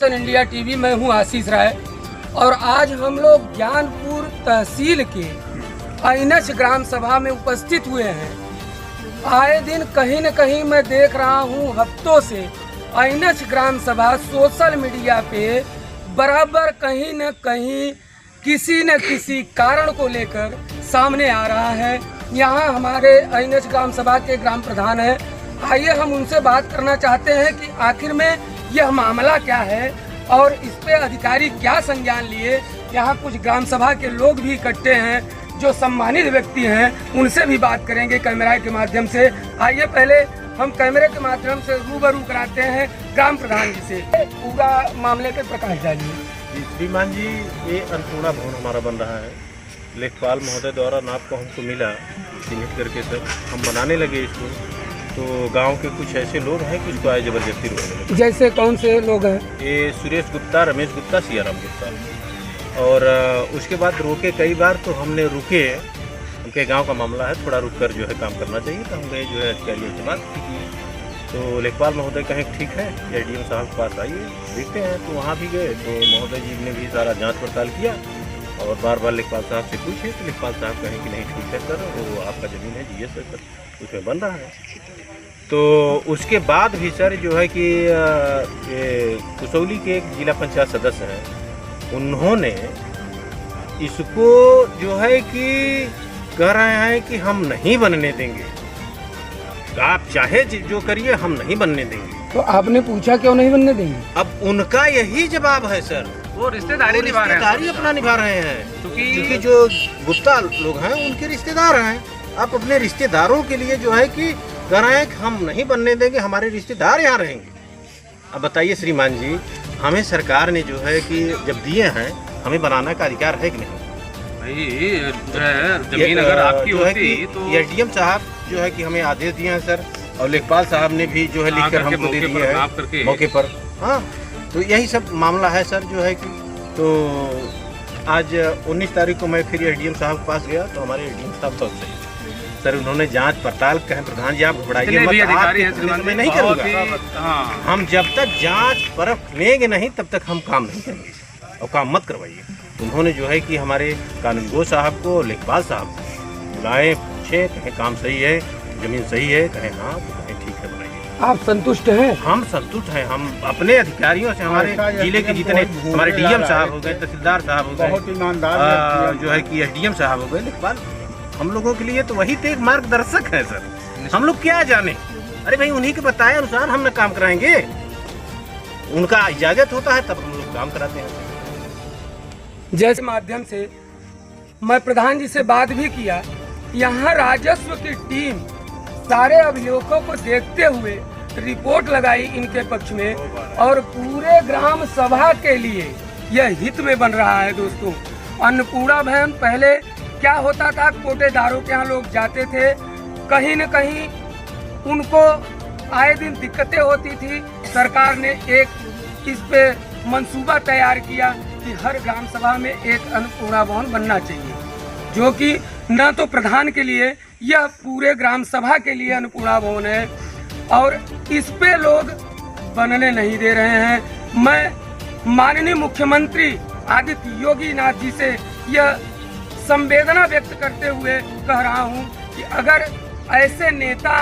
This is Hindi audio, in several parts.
इंडिया टीवी में हूं आशीष राय और आज हम लोग ज्ञानपुर तहसील के आइनच ग्राम सभा में उपस्थित हुए हैं। आए दिन कहीं न कहीं मैं देख रहा हूं हफ्तों से आइनच ग्राम सभा सोशल मीडिया पे बराबर कहीं न कहीं किसी न किसी कारण को लेकर सामने आ रहा है। यहाँ हमारे आइनच ग्राम सभा के ग्राम प्रधान हैं, आइए हम उनसे बात करना चाहते हैं कि आखिर में यह मामला क्या है और इस पे अधिकारी क्या संज्ञान लिए। यहाँ कुछ ग्राम सभा के लोग भी इकट्ठे हैं जो सम्मानित व्यक्ति हैं, उनसे भी बात करेंगे कैमरा के माध्यम से। आइए पहले हम कैमरे के माध्यम से रूबरू कराते हैं ग्राम प्रधान जी से, पूरा मामले पे प्रकाश डालिए। श्रीमान जी, ये अन्नपूर्णा भवन हमारा बन रहा है। लेखपाल महोदय द्वारा नाप को हमको मिला चिन्हित करके, सर हम बनाने लगे इसको, तो गांव के कुछ ऐसे लोग हैं कि इसको आए जबरदस्ती रोकने लगे। जैसे कौन से लोग हैं? ये सुरेश गुप्ता, रमेश गुप्ता, सियाराम गुप्ता। और उसके बाद रोके कई बार, तो हमने रुके, उनके गांव का मामला है, थोड़ा रुक कर जो है काम करना चाहिए, तो हम गए जो है अधिकारियों से बात की। तो लेखपाल महोदय कहें ठीक है, एडीएम साहब के पास आइए देखते हैं। तो वहाँ भी गए तो महोदय जी ने भी सारा जाँच पड़ताल किया और बार बार लेखपाल साहब से पूछे तो लेखपाल साहब कहें कि नहीं ठीक है सर, वो आपका ज़मीन है जी सर, उसमें बन रहा है। तो उसके बाद भी सर जो है कि कुसौली के एक जिला पंचायत सदस्य हैं, उन्होंने इसको जो है कि कह रहे हैं कि हम नहीं बनने देंगे, आप चाहे जो करिए हम नहीं बनने देंगे। तो आपने पूछा क्यों नहीं बनने देंगे? अब उनका यही जवाब है सर, वो रिश्तेदारी निभा रहे हैं, अपना निभा रहे हैं, क्योंकि जो गुप्ता लोग हैं उनके रिश्तेदार हैं। आप अपने रिश्तेदारों के लिए जो है कि कह रहे हैं कि हम नहीं बनने देंगे, हमारे रिश्तेदार यहाँ रहेंगे। अब बताइए श्रीमान जी, हमें सरकार ने जो है कि जब दिए हैं, हमें बनाने का अधिकार है कि नहीं? भाई जो है जमीन अगर आपकी होती तो एडीएम साहब जो है कि हमें आदेश दिए हैं सर, और लेखपाल साहब ने भी जो है लिखकर हमको दे दिए हैं मौके पर। हाँ, तो यही सब मामला है सर जो है कि। तो आज 19 तारीख को मैं फिर एडीएम साहब के पास गया, तो हमारे एडीएम साहब बहुत सही सर, उन्होंने जांच पड़ताल कहें प्रधान जी आप घबराइए मत, मैं नहीं करूँगा। हम जब तक जांच परख लेंगे नहीं तब तक हम काम नहीं करेंगे, और काम मत करवाइए। उन्होंने जो है कि हमारे कानूनगो साहब को, लेखपाल साहब बुलाए, पूछे, कहें काम सही है, जमीन सही है, कहें हाँ, तो कहें ठीक है बनाइए। आप संतुष्ट हैं? हम संतुष्ट हैं। हम अपने अधिकारियों से, हमारे जिले के जितने हमारे डीएम साहब हो गए, तहसीलदार साहब हो गए, जो है कि एसडीएम साहब हो गए, लेखपाल, हम लोगों के लिए तो वही तो एक मार्गदर्शक है सर। हम लोग क्या जाने, अरे भाई उन्हीं के बताए अनुसार हम न काम कराएंगे, उनका इजाजत होता है तब हम लोग काम कराते हैं। जैसे माध्यम से मैं प्रधान जी से बात भी किया, यहाँ राजस्व की टीम सारे अभियोगों को देखते हुए रिपोर्ट लगाई इनके पक्ष में, और पूरे ग्राम सभा के लिए यह हित में बन रहा है। दोस्तों, अन्नपूर्णा भवन पहले क्या होता था, कोटेदारों के यहाँ लोग जाते थे, कहीं न कहीं उनको आए दिन दिक्कतें होती थी। सरकार ने एक इस पे मंसूबा तैयार किया कि हर ग्राम सभा में एक अन्नपूर्णा भवन बनना चाहिए, जो कि न तो प्रधान के लिए, यह पूरे ग्राम सभा के लिए अन्नपूर्णा भवन है, और इस पे लोग बनने नहीं दे रहे हैं। मैं माननीय मुख्यमंत्री आदित्य योगी नाथ जी से यह संवेदना व्यक्त करते हुए कह रहा हूं कि अगर ऐसे नेता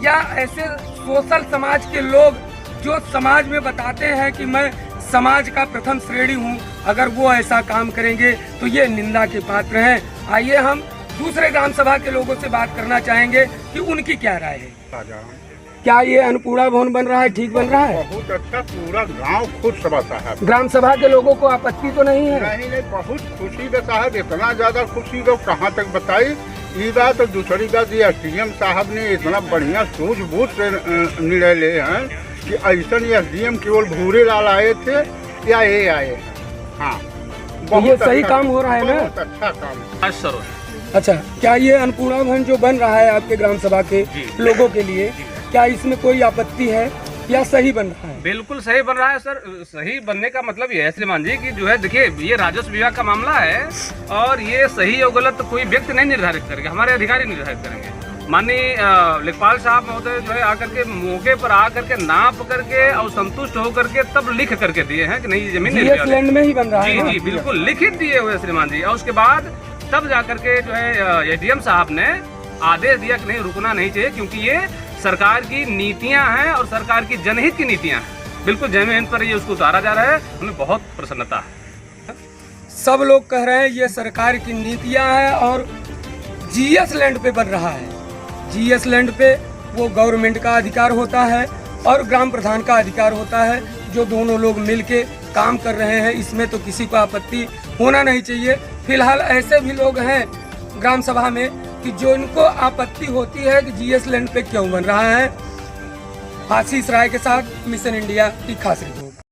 या ऐसे सोशल समाज के लोग जो समाज में बताते हैं कि मैं समाज का प्रथम श्रेणी हूं, अगर वो ऐसा काम करेंगे तो ये निंदा के पात्र हैं। आइए हम दूसरे ग्राम सभा के लोगों से बात करना चाहेंगे कि उनकी क्या राय है। क्या ये अन्नपूर्णा भवन बन रहा है, ठीक बन रहा है? बहुत अच्छा, पूरा गांव खुश समझता है। ग्राम सभा के लोगों को आपत्ति तो नहीं है? नहीं, बहुत खुशी का साहब, इतना ज्यादा खुशी तो कहाँ तक बताई। ये बात और दूसरी बात, ये एसडीएम साहब ने इतना बढ़िया सूझबूझ से निर्णय ले हैं कि ऐसा एसडीएम केवल भूरे लाल आए थे या ये आए हैं। हाँ, बहुत ये सही काम हो रहा है ना? बहुत अच्छा काम। अच्छा, क्या ये अन्नपूर्णा भवन जो बन रहा है आपके ग्राम सभा के लोगों के लिए, क्या इसमें कोई आपत्ति है या सही बन रहा है? बिल्कुल सही बन रहा है सर। सही बनने का मतलब ये है श्रीमान जी कि जो है देखिए, ये राजस्व विभाग का मामला है, और ये सही और गलत कोई व्यक्ति नहीं निर्धारित करेंगे, हमारे अधिकारी निर्धारित करेंगे। माननीय लेखपाल साहब महोदय जो है आकर के मौके पर आकर के नाप करके और संतुष्ट होकर के तब लिख करके दिए हैं कि नहीं ये जमीन नहीं GS लैंड में ही बन रहा है जी ना? जी बिल्कुल लिखित दिए हुए श्रीमान जी। और उसके बाद तब जाकर के जो है ADM साहब ने आदेश दिया कि नहीं रुकना नहीं चाहिए, क्योंकि ये सरकार की नीतियां हैं और सरकार की जनहित की नीतियां हैं। बिल्कुल जमीन पर ये उसको उतारा जा रहा है, हमें बहुत प्रसन्नता है। सब लोग कह रहे हैं ये सरकार की नीतियां हैं और GS लैंड पे बन रहा है। GS लैंड पे वो गवर्नमेंट का अधिकार होता है और ग्राम प्रधान का अधिकार होता है, जो दोनों लोग मिलके काम कर रहे हैं। इसमें तो किसी को आपत्ति होना नहीं चाहिए। फिलहाल ऐसे भी लोग हैं ग्राम सभा में कि जो इनको आपत्ति होती है कि GS लैंड पे क्यों बन रहा है। आशीष राय के साथ मिशन इंडिया की खास रिपोर्ट।